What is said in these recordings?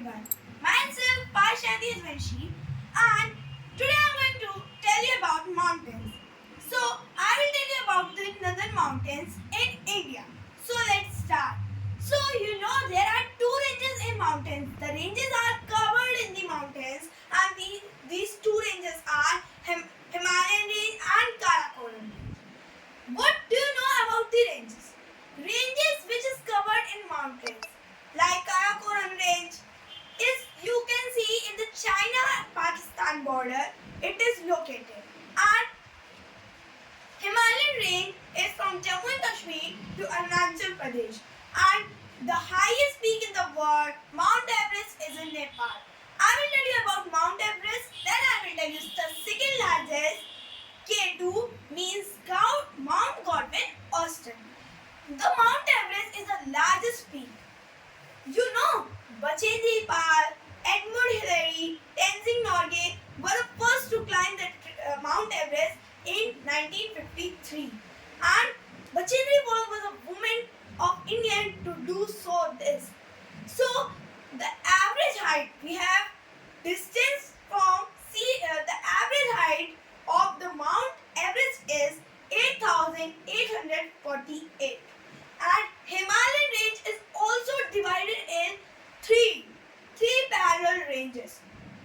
everyone. Myself Parshadi Svanshi, and today I'm going to tell you about mountains. So I will tell you about the northern mountains in India. So let's start. So there are two ranges in mountains. The ranges are covered in the mountains, and these two ranges are Himalayan range and Karakoram range. What do you know about the ranges? Ranges which is covered in mountains like Karakoram range is you can see in the China-Pakistan border it is located, and Himalayan range is from Jammu and Kashmir to Arunachal Pradesh, and the highest peak in the world, Mount Everest, is in Nepal. I will tell you about Mount Everest, then I will tell you the second largest, K2, means Mount Godwin Austen. The Mount Everest is the largest peak. Bachendri Pal, Edmund Hillary, Tenzing Norgay were the first to climb the Mount Everest in 1953. And Bachendri Pal was a woman of Indian to do this. So, the average height we have distance from the average height of the Mount Everest is 8,848, and Himalayan range is also divided in three parallel ranges.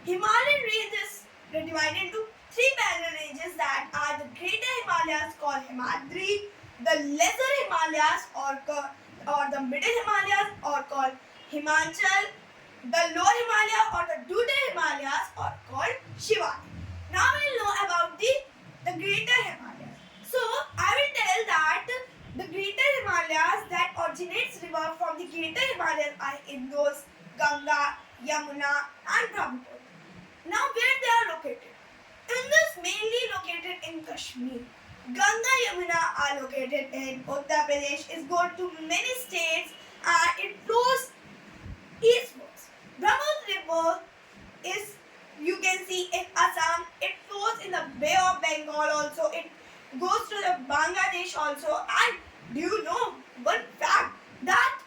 Himalayan range is divided into three parallel ranges that are the Greater Himalayas called Himadri, the Lesser Himalayas or the Middle Himalayas or called Himachal, the Lower Himalaya or the Deuter Himalayas are called Shivalik. Now we'll know about the Greater Himalayas. So I will tell that the Greater Himalayas that originates river from the Greater Himalayas are Indus, Ganga, Yamuna and Brahmaputra. Now where they are located? Indus mainly located in Kashmir. Ganga, Yamuna are located in Uttar Pradesh. It goes to many states and it flows eastwards. Brahmaputra river is, you can see in Assam, it flows in the Bay of Bengal also, it goes to the Bangladesh also, and do you know one fact that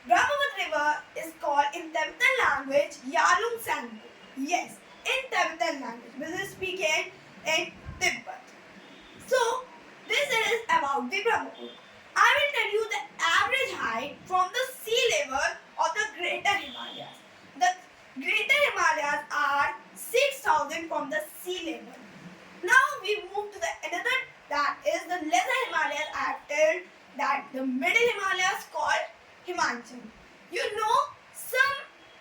Brahmaputra river is called in Tibetan language Yalung Sangpo. Yes, in Tibetan language, which is spoken in Tibet. So, this is about the Brahmaputra. I will tell you the average height from the sea level of the Greater Himalayas. The Greater Himalayas are 6,000 from the sea level. Now we move to the another, that is the Lesser Himalayas. I have told that the Middle Himalayas called Himachal. Some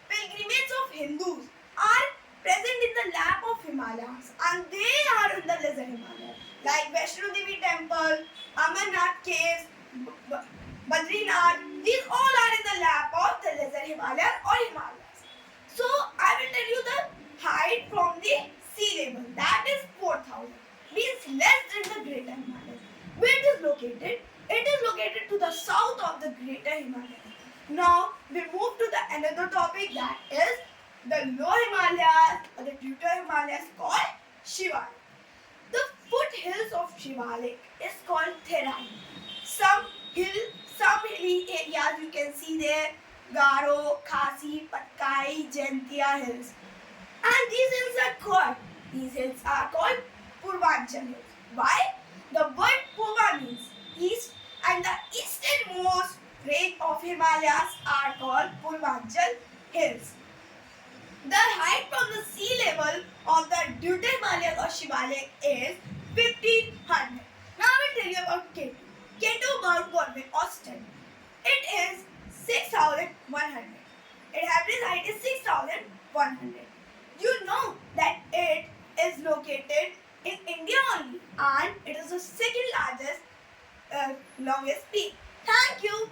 pilgrimages of Hindus are present in the lap of Himalayas, and they are in the Lesser Himalayas, like Vaishno Devi Temple, Amarnath Caves, Badrinath. These all are in the lap of the Lesser Himalayas or Himalayas. So I will tell you the height from the sea level, that is 4,000, means less than the Greater Himalayas. Where it is located? It is located to the south of the Greater Himalayas. Now we move to the another topic, that is the Lower Himalayas or the Deuter Himalayas called Shivalik. The foothills of Shivalik is called Therai. Some hilly areas you can see there, Garo, Khasi, Patkai, Jaintia hills. And these hills are called Purvanchal hills. Why? The word Purva means east, and the easternmost range of Himalayas are called Purvanchal hills. The height from the sea level of the Deuter Himalayas or Shivalik is 1,500. Now I will tell you about K2. K2 Mount Godwin Austen. It is 6,100. Its average height is 6,100. You know that it is located in India only, and it is the second largest, longest peak. Thank you.